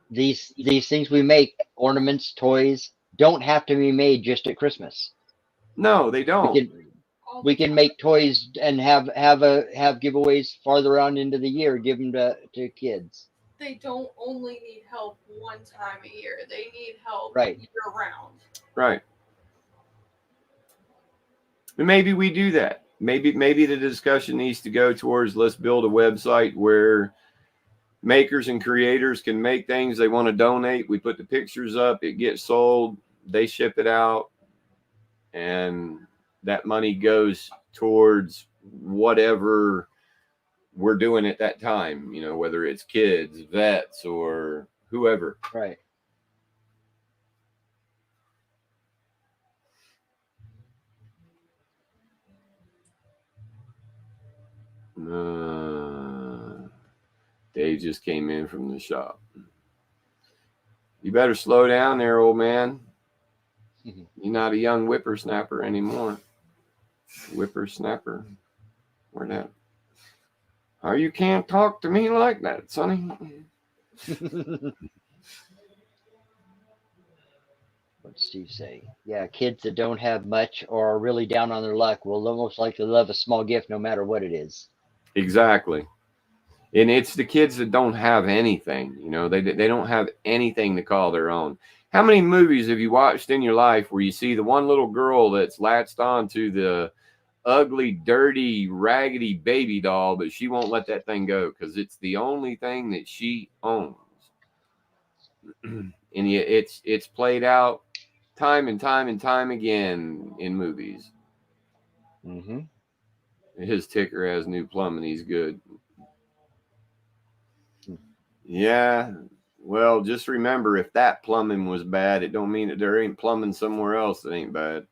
B: these things we make, ornaments, toys, don't have to be made just at Christmas.
A: No, they don't.
B: We can make toys and have giveaways farther on into the year, give them to kids.
D: They don't only need help one time a year. They need help
B: Right.
D: year round.
A: Right. And maybe we do that. Maybe the discussion needs to go towards, let's build a website where makers and creators can make things they want to donate. We put the pictures up, it gets sold, they ship it out, and that money goes towards whatever we're doing at that time, you know, whether it's kids, vets, or whoever.
B: Right.
A: Dave just came in from the shop. You better slow down there, old man. You're not a young whippersnapper anymore. Whippersnapper. Where that? Oh, you can't talk to me like that, Sonny.
B: What's Steve say? Yeah, kids that don't have much or are really down on their luck will most likely love a small gift no matter what it is.
A: Exactly. And it's the kids that don't have anything, you know, they don't have anything to call their own. How many movies have you watched in your life where you see the one little girl that's latched on to the ugly, dirty, raggedy baby doll, but she won't let that thing go because it's the only thing that she owns. And it's played out time and time and time again in movies.
B: Mm-hmm.
A: His ticker has new plumbing. He's good. Yeah. Well, just remember, if that plumbing was bad, it don't mean that there ain't plumbing somewhere else that ain't bad.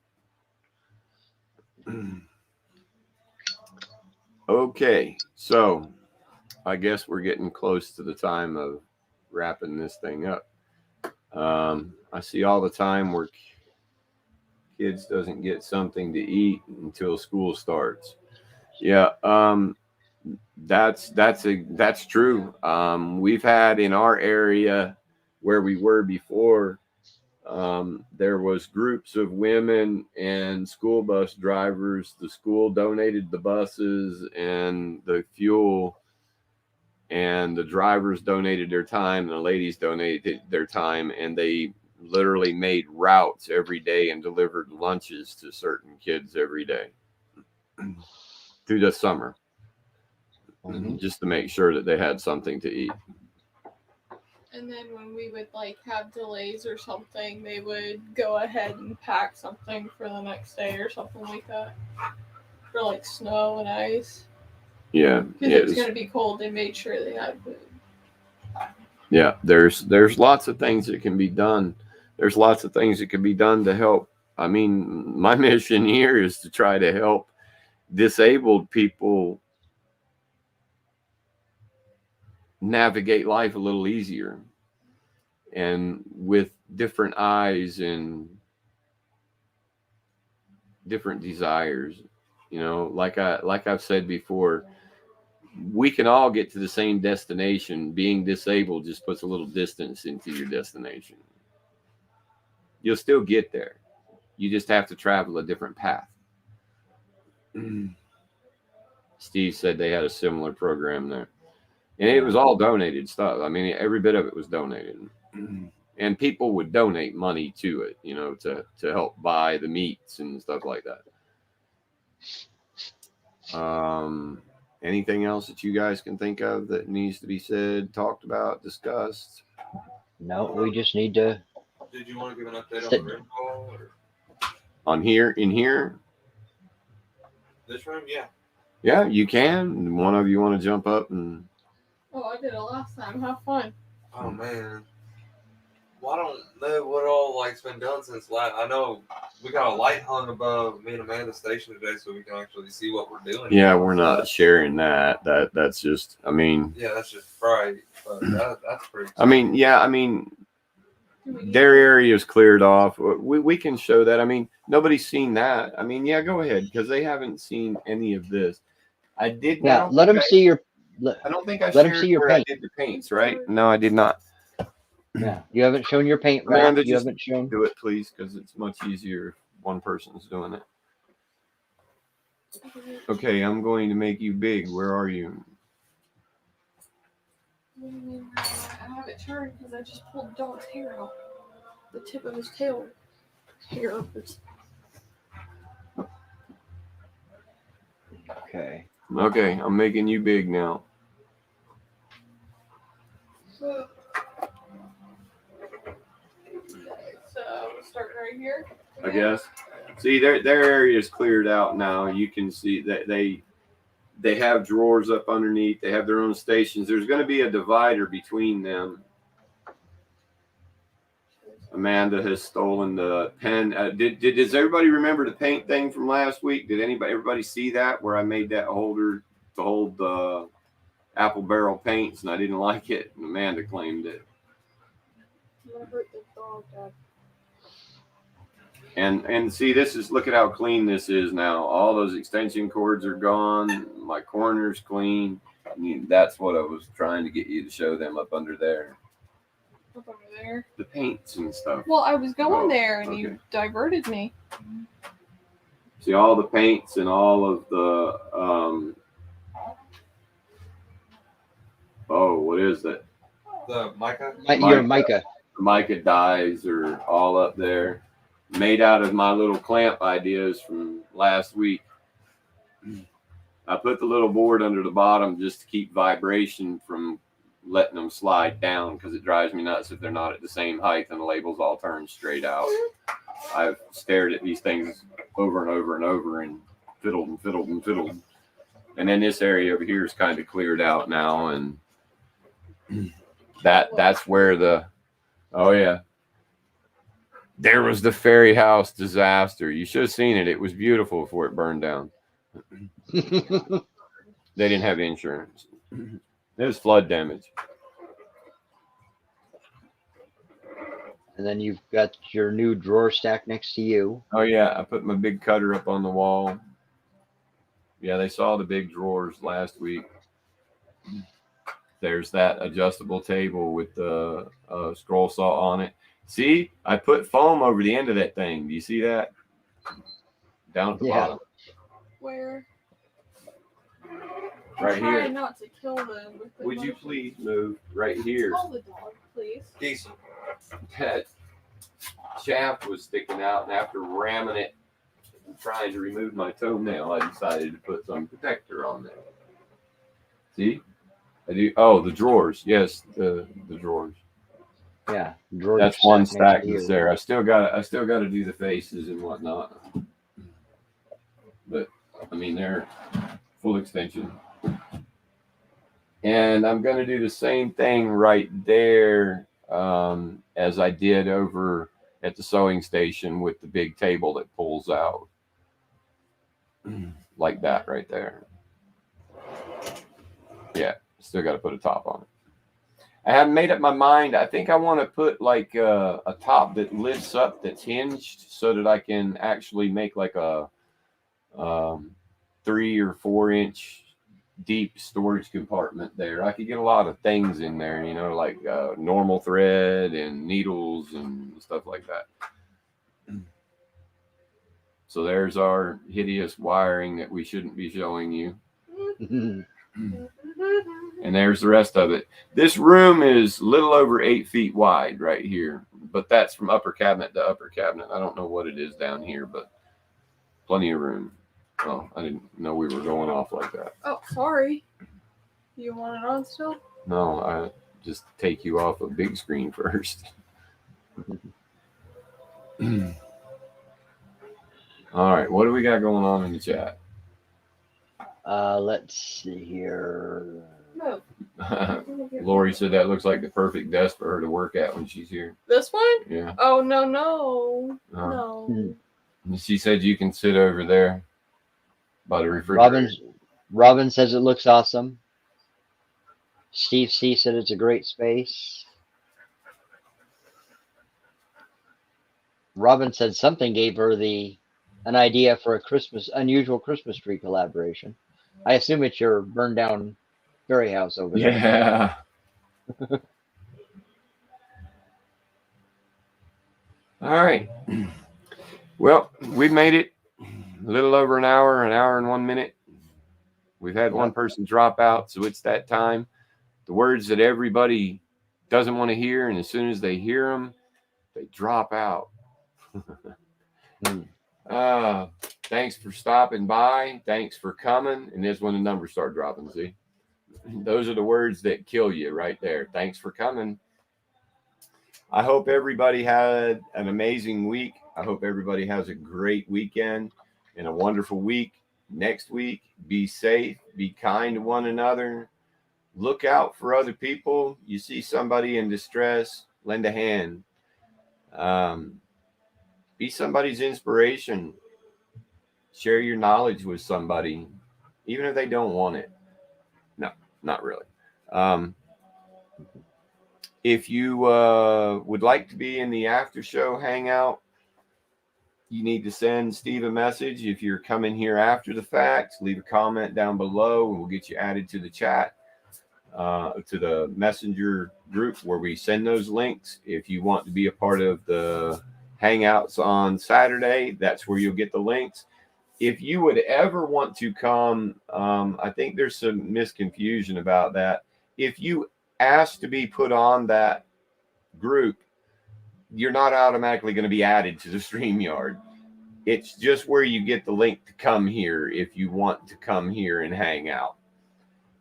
A: Okay. So I guess we're getting close to the time of wrapping this thing up. I see all the time where kids doesn't get something to eat until school starts. Yeah. That's true. We've had in our area where we were before, there was groups of women and school bus drivers. The school donated the buses and the fuel, and the drivers donated their time, and the ladies donated their time, and they literally made routes every day and delivered lunches to certain kids every day through the summer. Mm-hmm. Just to make sure that they had something to eat.
D: And then when we would like have delays or something, they would go ahead and pack something for the next day or something like that. For like snow and ice.
A: Yeah.
D: Because it was going to be cold, they made sure they had food.
A: Yeah, there's lots of things that can be done. There's lots of things that can be done to help. I mean, my mission here is to try to help disabled people navigate life a little easier and with different eyes and different desires. You know, like I've said before, we can all get to the same destination. Being disabled just puts a little distance into your destination. You'll still get there. You just have to travel a different path. Steve said they had a similar program there. And it was all donated stuff. I mean, every bit of it was donated. And people would donate money to it, you know, to help buy the meats and stuff like that. Anything else that you guys can think of that needs to be said, talked about, discussed?
B: No, we just need to.
C: Did you want to give an update on
B: Sit-
C: the room call or
A: On here, in here?
C: this room? Yeah.
A: Yeah, you can. One of you want to jump up and
D: Oh, I did it last time. Have fun.
C: Oh man. Well, I don't know what all like's been done since last. I know we got a light hung above me and Amanda's station today, so we can actually see what we're doing.
A: yeah, we're not sharing that. That's just, I mean,
C: Yeah, that's just right. But that's pretty.
A: I mean, yeah, I mean,
D: Do we need
A: their area is cleared off. We can show that. I mean, nobody's seen that. I mean, yeah, go ahead because they haven't seen any of this. I did.
B: Yeah, let them see your.
A: I don't think I
B: let 'em
A: shared
B: see your
A: where
B: paint.
A: I did the paints, right? No, I did not.
B: Yeah, you haven't shown your paint rack.
A: Amanda,
B: You
A: just
B: haven't shown.
A: do it, please, because it's much easier if one person's doing it. Okay, I'm going to make you big. Where are you?
D: What do you mean? I have it turned because I just pulled the dog's hair out. The tip of his tail hair.
B: Okay.
A: Okay, I'm making you big now.
D: So starting right here.
A: I guess. See, their area is cleared out now. You can see that they have drawers up underneath. They have their own stations. There's going to be a divider between them. Amanda has stolen the pen. Does everybody remember the paint thing from last week? Did everybody see that where I made that holder to hold the apple barrel paints and I didn't like it? And Amanda claimed it.
D: I'm gonna hurt the dog, Dad.
A: And see, look at how clean this is now. All those extension cords are gone. My corner's clean. I mean, that's what I was trying to get you to show them up under there.
D: Up over there.
A: The paints and stuff.
D: Well, I was going
A: Oh,
D: there and
A: okay.
D: you diverted me.
A: See all the paints and all of the what is that?
C: The mica.
B: Your mica.
A: The mica dyes are all up there. Made out of my little clamp ideas from last week. I put the little board under the bottom just to keep vibration from letting them slide down because it drives me nuts if they're not at the same height and the labels all turn straight out. I've stared at these things over and over and over and fiddled and fiddled and fiddled. And then this area over here is kind of cleared out now, and that's where there was the Ferry House disaster. You should have seen it. It was beautiful before it burned down. They didn't have insurance. It was flood damage.
B: And then you've got your new drawer stack next to you.
A: Oh yeah, I put my big cutter up on the wall. Yeah, they saw the big drawers last week. There's that adjustable table with the scroll saw on it. See, I put foam over the end of that thing. Do you see that? Down at the bottom.
D: Where?
A: Right
D: I'm trying
A: here.
D: not to kill them. With the
A: Would you
D: motion.
A: please move right here?
D: Call the dog, please.
C: Decent.
A: That shaft was sticking out, and after ramming it and trying to remove my toenail, I decided to put some protector on there. See? I do. Oh, the drawers. Yes, the drawers.
B: Yeah. Drawer
A: That's one
B: next
A: stack
B: to you.
A: that's there. I still got to do the faces and whatnot. But I mean, they're full extension. And I'm going to do the same thing right there as I did over at the sewing station with the big table that pulls out. Like that right there. Yeah, still got to put a top on it. I haven't made up my mind. I think I want to put like a top that lifts up that's hinged so that I can actually make like a 3 or 4 inch deep storage compartment there. I could get a lot of things in there, you know, like normal thread and needles and stuff like that. So there's our hideous wiring that we shouldn't be showing you. And there's the rest of it. This room is a little over 8 feet wide right here, but that's from upper cabinet to upper cabinet. I don't know what it is down here, but plenty of room. Oh, I didn't know we were going off like that.
D: Oh, sorry. You want it on still?
A: No, I just take you off a big screen first. All right, what do we got going on in the chat?
B: Let's see here.
D: No.
A: Lori said that looks like the perfect desk for her to work at when she's here.
D: This one?
A: Yeah.
D: Oh, no.
A: And she said you can sit over there by the refrigerator.
B: Robin says it looks awesome. Steve C said it's a great space. Robin said something gave her an idea for a unusual Christmas tree collaboration. I assume it's your burned down fairy house over there.
A: Yeah. All right. Well, we've made it a little over an hour and 1 minute. We've had one person drop out, so it's that time. The words that everybody doesn't want to hear, and as soon as they hear them, they drop out. Thanks for stopping by. Thanks for coming. And this when the numbers start dropping, see? Those are the words that kill you right there. Thanks for coming. I hope everybody had an amazing week. I hope everybody has a great weekend and a wonderful week next week. Be safe. Be kind to one another. Look out for other people. You see somebody in distress, lend a hand. Be somebody's inspiration. Share your knowledge with somebody, even if they don't want it. No, not really. If you would like to be in the after show hangout, you need to send Steve a message. If you're coming here after the fact, leave a comment down below and we'll get you added to the chat, to the messenger group where we send those links. If you want to be a part of the hangouts on Saturday, that's where you'll get the links. If you would ever want to come, I think there's some misconfusion about that. If you ask to be put on that group, you're not automatically going to be added to the StreamYard. It's just where you get the link to come here if you want to come here and hang out.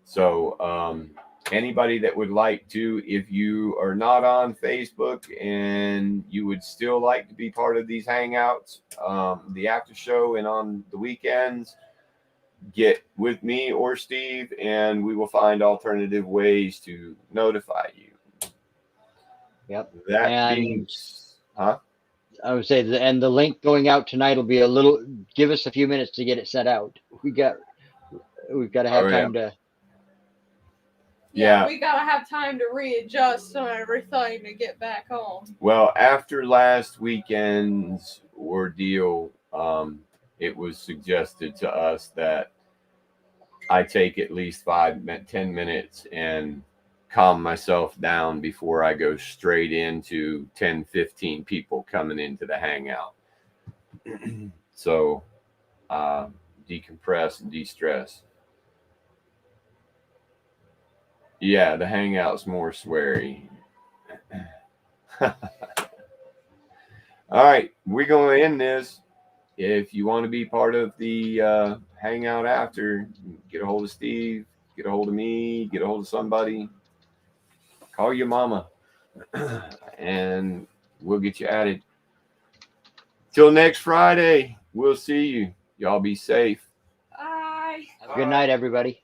A: So anybody that would like to, if you are not on Facebook and you would still like to be part of these hangouts, the after show and on the weekends, get with me or Steve and we will find alternative ways to notify you.
B: Yep.
A: That being,
B: I would say, and the link going out tonight will be give us a few minutes to get it set out. We've got to have time to.
D: Yeah, we gotta have time to readjust on everything to get back on.
A: Well, after last weekend's ordeal, it was suggested to us that I take at least 5-10 minutes and calm myself down before I go straight into 10-15 people coming into the hangout. So decompress and de-stress. Yeah, the hangout's more sweary. All right, we're going to end this. If you want to be part of the hangout after, get a hold of Steve, get a hold of me, get a hold of somebody. Call your mama, and we'll get you added. Till next Friday, we'll see you. Y'all be safe.
D: Bye.
B: Have a good night, everybody.